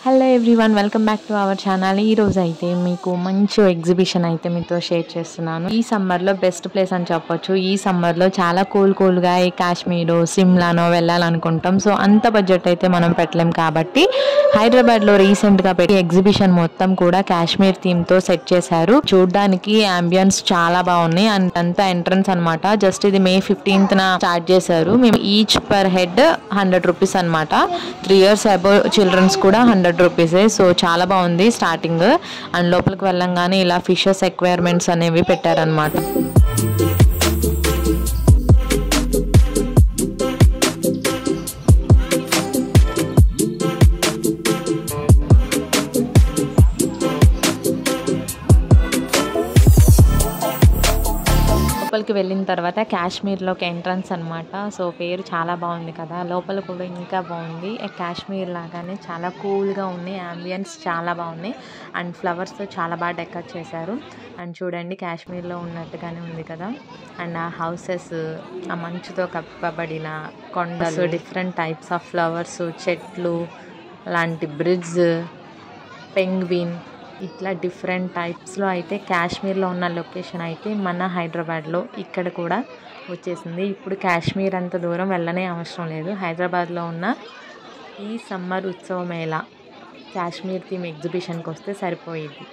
Hello everyone, welcome back to our channel. ఈ రోజు అయితే మీకు మంచి ఎగ్జిబిషన్ అయితే మీతో షేర్ చేస్తున్నాను. ఈ సమ్మర్లో బెస్ట్ ప్లేస్ అని చెప్పొచ్చు. ఈ సమ్మర్లో చాలా కూల్గా ఈ కాశ్మీర్, సిమ్లానో వెళ్ళాలనుకుంటాం. సో అంత బడ్జెట్ అయితే మనం పెట్టలేం కాబట్టి హైదరాబాద్లో రీసెంట్గా పెట్టి ఎగ్జిబిషన్ మొత్తం కూడా కాశ్మీర్ థీమ్తో సెట్ చేశారు. చూడడానికి అంబియన్స్ చాలా బాగున్నాయి. అంతా ఎంట్రన్స్ అనమాట. జస్ట్ ఇది May 15th స్టార్ట్ చేశారు. మేము ఈచ్ పర్ హెడ్ 100 రూపీస్ అనమాట. 3 years అబౌవ్ చిల్డ్రన్స్ కూడా 100 రూపీసే. సో చాలా బాగుంది స్టార్టింగ్. అండ్ లోపలికి వెళ్ళంగానే ఇలా ఫిషెస్ ఎక్వైర్మెంట్స్ అనేవి పెట్టారనమాట. లోపలికి వెళ్ళిన తర్వాత కాశ్మీర్లోకి ఎంట్రన్స్ అనమాట. సో పేరు చాలా బాగుంది కదా. లోపల కూడా ఇంకా బాగుంది. కాశ్మీర్ లాగానే చాలా కూల్గా ఉన్నాయి. అంబియన్స్ చాలా బాగున్నాయి. అండ్ ఫ్లవర్స్తో చాలా బాగా డెకరేట్ చేశారు. అండ్ చూడండి కాశ్మీర్లో ఉన్నట్టుగానే ఉంది కదా. అండ్ ఆ హౌసెస్, ఆ మంచుతో కప్పబడిన కొండలు, డిఫరెంట్ టైప్స్ ఆఫ్ ఫ్లవర్స్, చెట్లు, లాంటి బ్రిడ్జ్, పెంగ్విన్, ఇట్లా డిఫరెంట్ టైప్స్లో అయితే కాశ్మీర్లో ఉన్న లొకేషన్ అయితే మన హైదరాబాద్లో ఇక్కడ కూడా వచ్చేసింది. ఇప్పుడు కాశ్మీర్ అంత దూరం వెళ్ళనే అవసరం లేదు. హైదరాబాద్లో ఉన్న ఈ సమ్మర్ ఉత్సవ మేళా కాశ్మీర్ థీమ్ ఎగ్జిబిషన్కి వస్తే సరిపోయింది.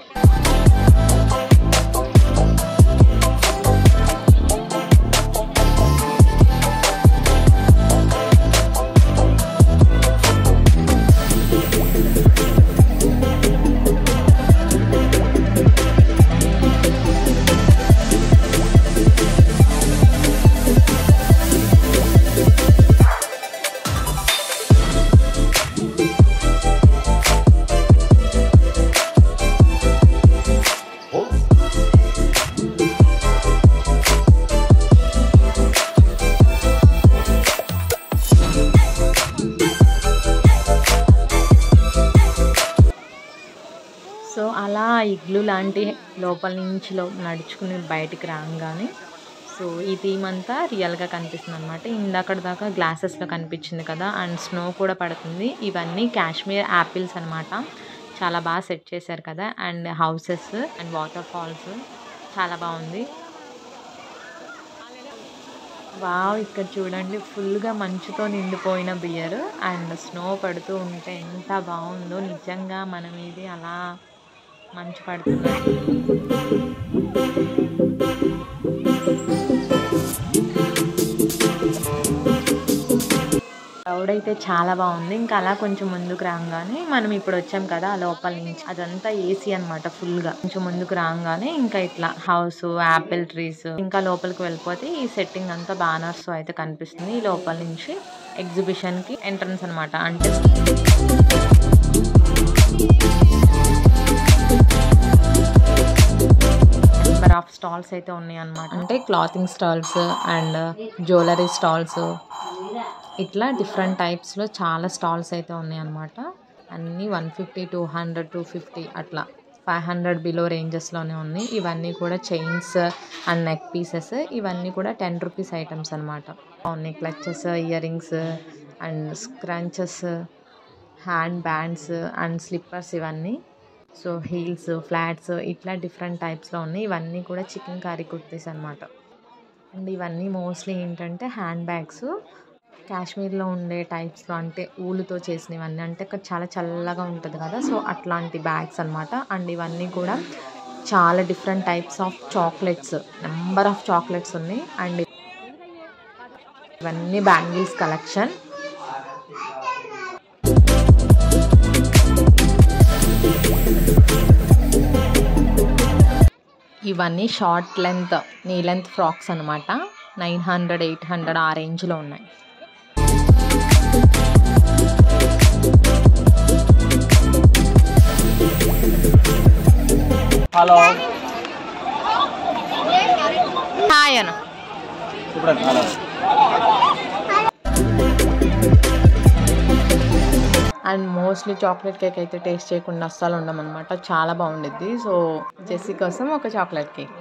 సో అలా ఇగ్లు లాంటి లోపల నుంచి నడుచుకుని బయటికి రాగానే సో ఈ థీమ్ అంతా రియల్గా కనిపిస్తుంది అనమాట. ఇందాక దాకా గ్లాసెస్లో కనిపించింది కదా. అండ్ స్నో కూడా పడుతుంది. ఇవన్నీ కాశ్మీర్ యాపిల్స్ అనమాట. చాలా బాగా సెట్ చేశారు కదా. And houses and waterfalls చాలా బాగుంది. వావ్, ఇక్కడ చూడండి ఫుల్గా మంచుతో నిండిపోయిన బియర్ అండ్ స్నో పడుతూ ఉంటే ఎంత బాగుందో. నిజంగా మన మీద అలా మంచు పడుతుంది. క్రౌడ్ అయితే చాలా బాగుంది. ఇంకా అలా కొంచెం ముందుకు రాగానే మనం ఇప్పుడు వచ్చాం కదా ఆ లోపల నుంచి, అదంతా ఏసీ అనమాట ఫుల్గా. కొంచెం ముందుకు రాగానే ఇంకా ఇట్లా హౌస్, యాపిల్ ట్రీస్, ఇంకా లోపలికి వెళ్ళిపోతే ఈ సెట్టింగ్ అంతా బ్యానర్స్ అయితే కనిపిస్తుంది. ఈ లోపల నుంచి ఎగ్జిబిషన్కి ఎంట్రన్స్ అనమాట. అంటే నెంబర్ ఆఫ్ స్టాల్స్ అయితే ఉన్నాయి అన్నమాట. అంటే clothing stalls and jewellery stalls, ఇట్లా డిఫరెంట్ టైప్స్లో చాలా స్టాల్స్ అయితే ఉన్నాయి అన్నమాట. అన్నీ 150, 200, 250 అట్లా 500 బిలో రేంజెస్లోనే ఉన్నాయి. ఇవన్నీ కూడా చైన్స్ అండ్ నెక్ పీసెస్, ఇవన్నీ కూడా 10 రూపీస్ ఐటమ్స్ అనమాట. ఉన్నాయి clutches, ear rings and scrunchies, hand bands and slippers ఇవన్నీ. సో హీల్స్, ఫ్లాట్స్, ఇట్లా డిఫరెంట్ టైప్స్లో ఉన్నాయి. ఇవన్నీ కూడా చికెన్ కర్రీ కుర్తీస్ అనమాట. అండ్ ఇవన్నీ మోస్ట్లీ ఏంటంటే హ్యాండ్ బ్యాగ్స్, కాశ్మీర్లో ఉండే టైప్స్లో, అంటే ఊలుతో చేసినవన్నీ. అంటే ఇక్కడ చాలా చల్లగా ఉంటుంది కదా, సో అట్లాంటి బ్యాగ్స్ అనమాట. అండ్ ఇవన్నీ కూడా చాలా different types of chocolates, number of chocolates ఉన్నాయి. అండ్ ఇవన్నీ బ్యాంగిల్స్ కలెక్షన్. ఇవన్నీ short length, knee length frocks అనమాట. 900, 800 ఆ రేంజ్లో ఉన్నాయి. హలో, హాయ్ అన్న. అండ్ మోస్ట్లీ చాక్లెట్ కేక్ అయితే టేస్ట్ చేయకుండా అస్సలు ఉండమన్నమాట. చాలా బాగుండిద్ది. సో జెస్సీ కోసం ఒక చాక్లెట్ కేక్.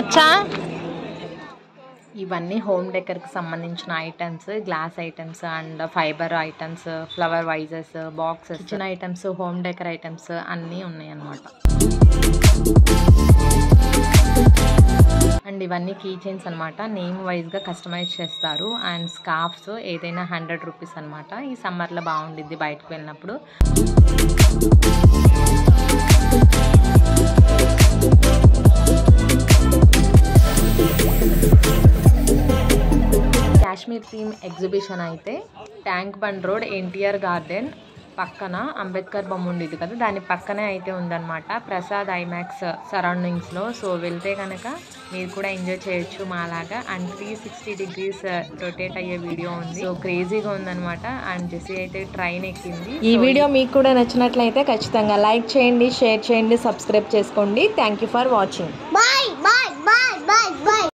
అచ్చా ఇవన్నీ హోమ్ డెకర్కి సంబంధించిన items, glass items and fibre items, flower vases, boxes, kitchen items, home decor items అన్నీ ఉన్నాయి అన్నమాట. అండ్ ఇవన్నీ కీ చైన్స్ అనమాట. నేమ్ వైజ్గా కస్టమైజ్ చేస్తారు. అండ్ స్కార్ఫ్స్ ఏదైనా 100 రూపీస్ అనమాట. ఈ సమ్మర్లో బాగుండిద్ది బయటకు వెళ్ళినప్పుడు. కాశ్మీర్ థీమ్ ఎగ్జిబిషన్ అయితే tank bund road NTR garden పక్కన అంబేద్కర్ బొమ్మ ఉండేది కదా, దాని పక్కనే అయితే ఉందన్నమాట. ప్రసాద్ ఐమాక్స్ సరౌండింగ్స్లో. సో వెళ్తే కనుక మీరు కూడా ఎంజాయ్ చేయొచ్చు మాలాగా. అండ్ 360 degrees రొటేట్ అయ్యే వీడియో ఉంది. సో క్రేజీగా ఉందన్నమాట. అండ్ జెస్సీ అయితే ట్రైన్ ఎక్కింది. ఈ వీడియో మీకు కూడా నచ్చినట్లయితే ఖచ్చితంగా లైక్ చేయండి, షేర్ చేయండి, సబ్స్క్రైబ్ చేసుకోండి. Thank you for watching.